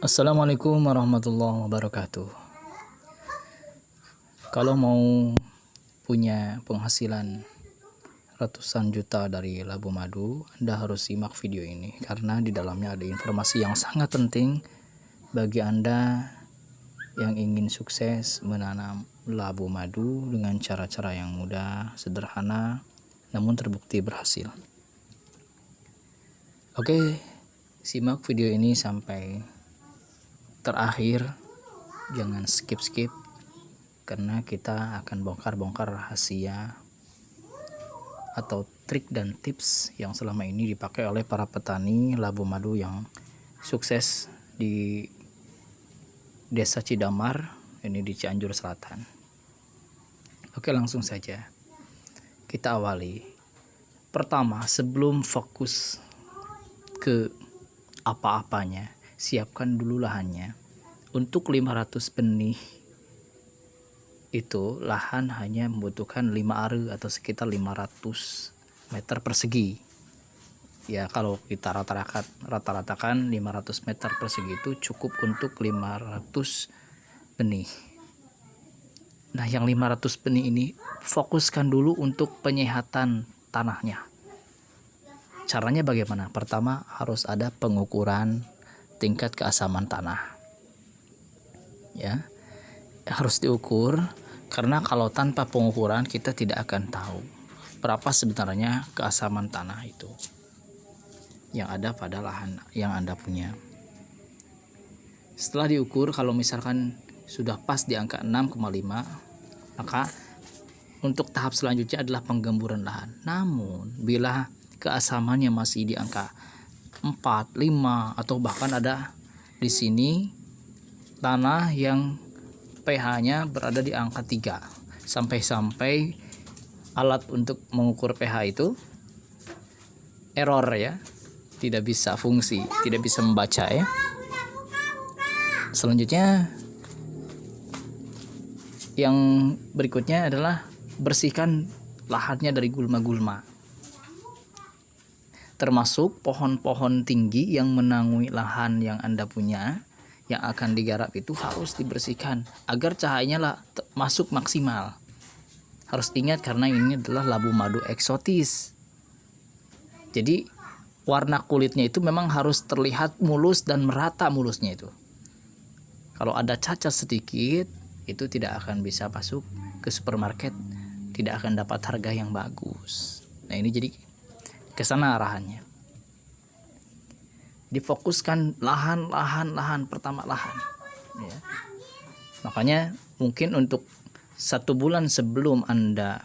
Assalamualaikum warahmatullahi wabarakatuh. Kalau mau punya penghasilan ratusan juta dari labu madu, Anda harus simak video ini karena di dalamnya ada informasi yang sangat penting bagi Anda yang ingin sukses menanam labu madu dengan cara-cara yang mudah, sederhana, namun terbukti berhasil. Oke, simak video ini sampai terakhir, jangan skip karena kita akan bongkar-bongkar rahasia atau trik dan tips yang selama ini dipakai oleh para petani labu madu yang sukses di Desa Cidamar, ini di Cianjur Selatan. Oke, langsung saja kita awali. Pertama, sebelum fokus ke apa-apanya, siapkan dulu lahannya. Untuk 500 benih itu lahan hanya membutuhkan 5 are atau sekitar 500 meter persegi. Ya, kalau kita rata-ratakan 500 meter persegi itu cukup untuk 500 benih. Nah, yang 500 benih ini fokuskan dulu untuk penyehatan tanahnya. Caranya bagaimana? Pertama, harus ada pengukuran tingkat keasaman tanah, ya, harus diukur, karena kalau tanpa pengukuran kita tidak akan tahu berapa sebenarnya keasaman tanah itu yang ada pada lahan yang Anda punya. Setelah diukur, kalau misalkan sudah pas di angka 6,5, maka untuk tahap selanjutnya adalah penggemburan lahan. Namun bila keasamannya masih di angka 4, 5 atau bahkan ada di sini tanah yang pH-nya berada di angka 3, sampai alat untuk mengukur pH itu error, ya, tidak bisa fungsi, tidak bisa membaca, ya. Selanjutnya yang berikutnya adalah bersihkan lahannya dari gulma-gulma, termasuk pohon-pohon tinggi yang menangui lahan yang Anda punya yang akan digarap itu harus dibersihkan agar cahayanya masuk maksimal. Harus ingat karena ini adalah labu madu eksotis. Jadi warna kulitnya itu memang harus terlihat mulus dan merata mulusnya itu. Kalau ada cacat sedikit itu tidak akan bisa masuk ke supermarket, tidak akan dapat harga yang bagus. Nah, ini jadi ke sana arahannya. Difokuskan lahan, pertama lahan, ya. Makanya mungkin untuk 1 bulan sebelum Anda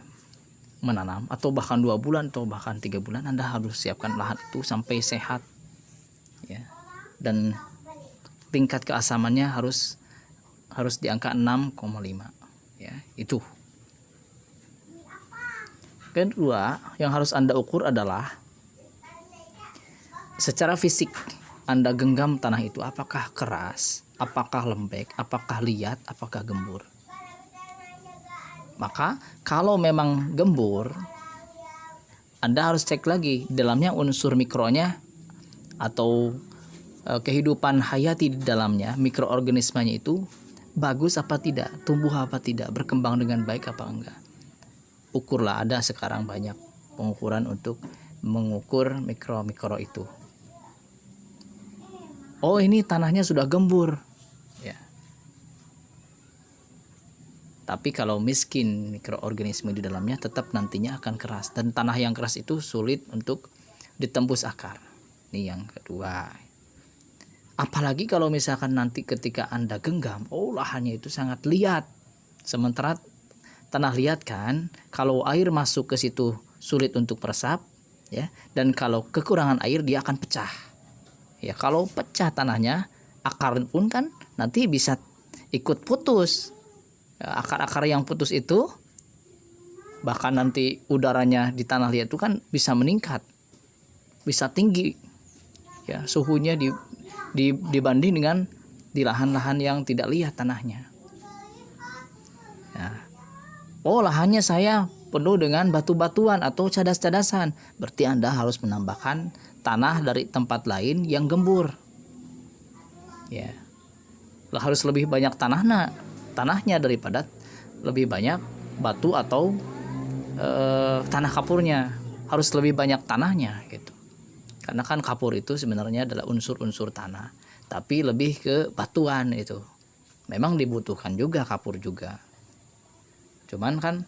menanam, atau bahkan 2 bulan atau bahkan 3 bulan, Anda harus siapkan lahan itu sampai sehat, ya. Dan tingkat keasamannya harus di angka 6,5, ya. Itu. Kedua, yang harus Anda ukur adalah secara fisik. Anda genggam tanah itu apakah keras, apakah lembek, apakah liat, apakah gembur. Maka kalau memang gembur, Anda harus cek lagi dalamnya unsur mikronya atau kehidupan hayati di dalamnya, mikroorganismanya itu bagus apa tidak, tumbuh apa tidak, berkembang dengan baik apa enggak. Ukurlah, ada sekarang banyak pengukuran untuk mengukur mikro itu. Oh, ini tanahnya sudah gembur, ya. Tapi kalau miskin mikroorganisme di dalamnya, tetap nantinya akan keras, dan tanah yang keras itu sulit untuk ditembus akar. Ini yang kedua. Apalagi kalau misalkan nanti ketika Anda genggam, oh, lahannya itu sangat liat. Sementara tanah liat kan, kalau air masuk ke situ sulit untuk meresap, ya. Dan kalau kekurangan air dia akan pecah. Ya, kalau pecah tanahnya, akar pun kan nanti bisa ikut putus. Ya, akar-akar yang putus itu bahkan nanti udaranya di tanah liat itu kan bisa meningkat, bisa tinggi, ya, suhunya dibanding dengan di lahan-lahan yang tidak liat tanahnya. Ya. Oh, lahannya saya penuh dengan batu-batuan atau cadas-cadasan, berarti Anda harus menambahkan tanah dari tempat lain yang gembur. Ya, harus lebih banyak tanahnya daripada lebih banyak batu atau tanah kapurnya. Harus lebih banyak tanahnya gitu. Karena kan kapur itu sebenarnya adalah unsur-unsur tanah, tapi lebih ke batuan itu. Memang dibutuhkan juga kapur juga. Cuman kan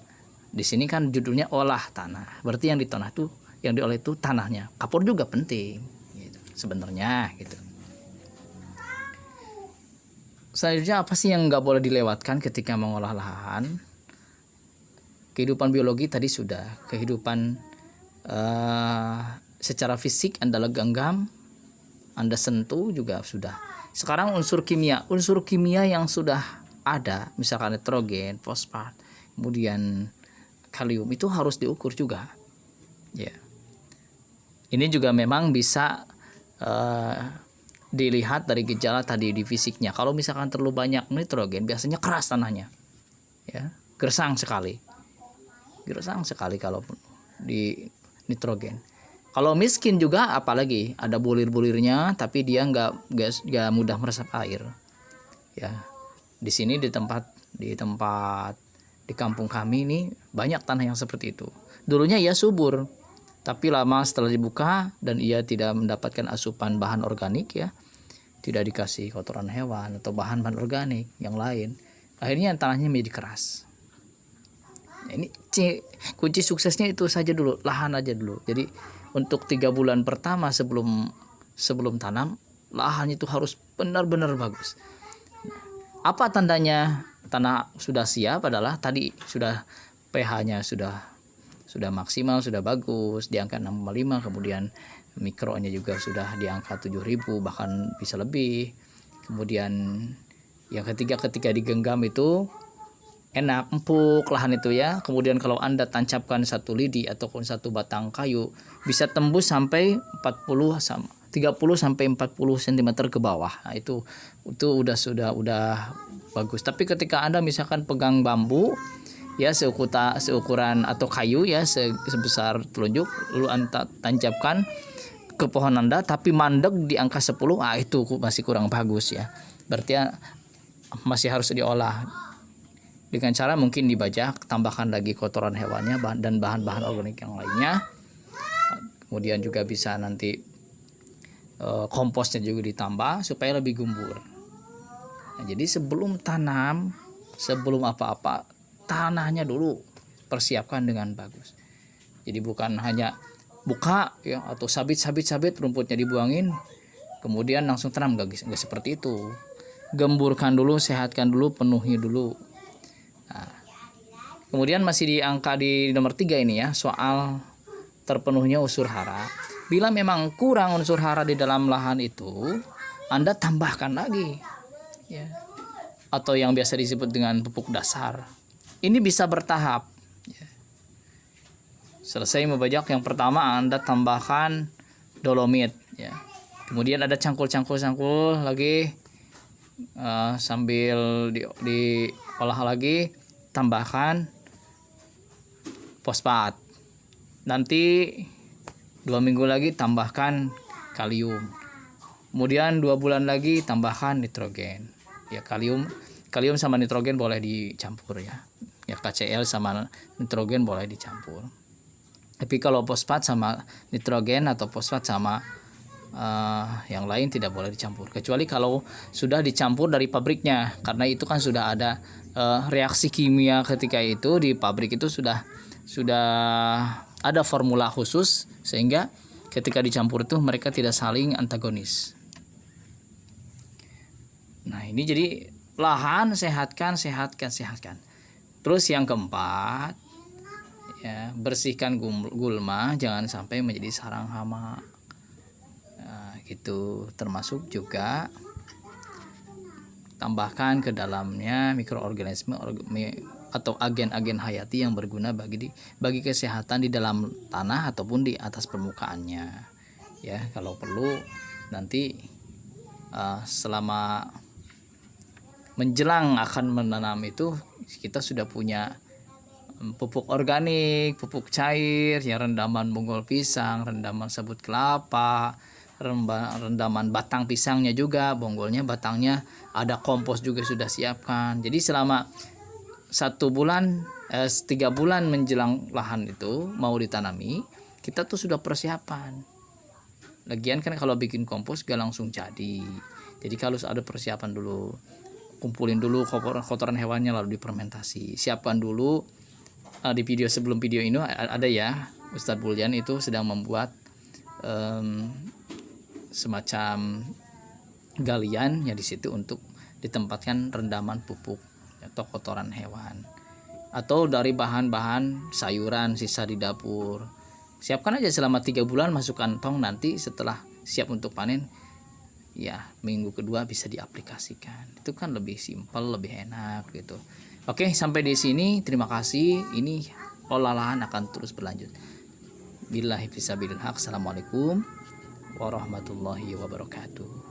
di sini kan judulnya olah tanah. Berarti yang di tanah itu, yang diolah itu tanahnya. Kapur juga penting gitu, sebenarnya gitu. Selanjutnya apa sih yang nggak boleh dilewatkan ketika mengolah lahan? Kehidupan biologi tadi sudah. Kehidupan secara fisik Anda genggam, Anda sentuh juga sudah. Sekarang unsur kimia yang sudah ada, misalkan nitrogen, fosfat, kemudian kalium, itu harus diukur juga. Ya. Ini juga memang bisa dilihat dari gejala tadi di fisiknya. Kalau misalkan terlalu banyak nitrogen, biasanya keras tanahnya, ya, gersang sekali kalau di nitrogen. Kalau miskin juga apalagi ada bulir-bulirnya, tapi dia nggak mudah meresap air. Ya, di sini di kampung kami ini banyak tanah yang seperti itu. Dulunya ia subur, tapi lama setelah dibuka dan ia tidak mendapatkan asupan bahan organik, ya, tidak dikasih kotoran hewan atau bahan-bahan organik yang lain, akhirnya tanahnya menjadi keras. Ini kunci suksesnya itu saja dulu, lahan aja dulu. Jadi untuk 3 bulan pertama sebelum tanam, lahannya itu harus benar-benar bagus. Apa tandanya tanah sudah siap? Adalah tadi sudah pH-nya sudah maksimal, sudah bagus di angka 6,5, kemudian mikronya juga sudah di angka 7.000, bahkan bisa lebih. Kemudian yang ketiga, ketika digenggam itu enak, empuk lahan itu, ya. Kemudian kalau Anda tancapkan satu lidi ataupun satu batang kayu, bisa tembus sampai 30 sampai 40 cm ke bawah. Nah, itu udah bagus. Tapi ketika Anda misalkan pegang bambu, ya, seukuran atau kayu, ya, sebesar telunjuk, lalu Anda tancapkan ke pohon Anda tapi mandek di angka 10, itu masih kurang bagus, ya. Berarti masih harus diolah. Dengan cara mungkin dibajak, tambahkan lagi kotoran hewannya dan bahan-bahan organik yang lainnya. Kemudian juga bisa nanti komposnya juga ditambah supaya lebih gembur. Nah, jadi sebelum tanam, sebelum apa-apa, tanahnya dulu persiapkan dengan bagus. Jadi bukan hanya buka, ya, atau sabit rumputnya dibuangin kemudian langsung tanam, enggak seperti itu. Gemburkan dulu, sehatkan dulu, penuhi dulu. Nah, kemudian masih di angka di nomor 3 ini, ya, soal terpenuhnya unsur hara. Bila memang kurang unsur hara di dalam lahan itu, Anda tambahkan lagi, ya, atau yang biasa disebut dengan pupuk dasar. Ini bisa bertahap, ya. Selesai membajak yang pertama, Anda tambahkan dolomit, ya. Kemudian ada cangkul lagi, sambil diolah lagi, tambahkan fosfat. Nanti 2 minggu lagi tambahkan kalium. Kemudian 2 bulan lagi tambahkan nitrogen. Ya, kalium sama nitrogen boleh dicampur, ya. Ya, KCl sama nitrogen boleh dicampur. Tapi kalau fosfat sama nitrogen atau fosfat sama yang lain tidak boleh dicampur, kecuali kalau sudah dicampur dari pabriknya, karena itu kan sudah ada reaksi kimia ketika itu di pabrik itu sudah ada formula khusus sehingga ketika dicampur itu mereka tidak saling antagonis. Nah, ini jadi lahan sehatkan. Terus yang keempat, ya, bersihkan gulma, jangan sampai menjadi sarang hama. Nah, gitu. Termasuk juga tambahkan ke dalamnya mikroorganisme atau agen-agen hayati yang berguna bagi kesehatan di dalam tanah ataupun di atas permukaannya, ya. Kalau perlu nanti selama menjelang akan menanam itu kita sudah punya pupuk organik, pupuk cair, ya, rendaman bonggol pisang, rendaman sabut kelapa, rendaman batang pisangnya juga, bonggolnya, batangnya, ada kompos juga sudah siapkan. Jadi selama 3 bulan menjelang lahan itu mau ditanami, kita tuh sudah persiapan. Lagian kan kalau bikin kompos gak langsung jadi. Jadi kalau ada persiapan dulu, kumpulin dulu kotoran hewannya lalu difermentasi. Siapkan dulu. Di video sebelum video ini ada ya, Ustadz Buljan itu sedang membuat semacam galian ya di situ untuk ditempatkan rendaman pupuk atau kotoran hewan atau dari bahan-bahan sayuran sisa di dapur. Siapkan aja selama 3 bulan, masuk kantong, nanti setelah siap untuk panen ya minggu kedua bisa diaplikasikan. Itu kan lebih simpel, lebih enak gitu. Oke, sampai di sini terima kasih. Ini olah lahan akan terus berlanjut. Billahi fisabilillah. Assalamualaikum warahmatullahi wabarakatuh.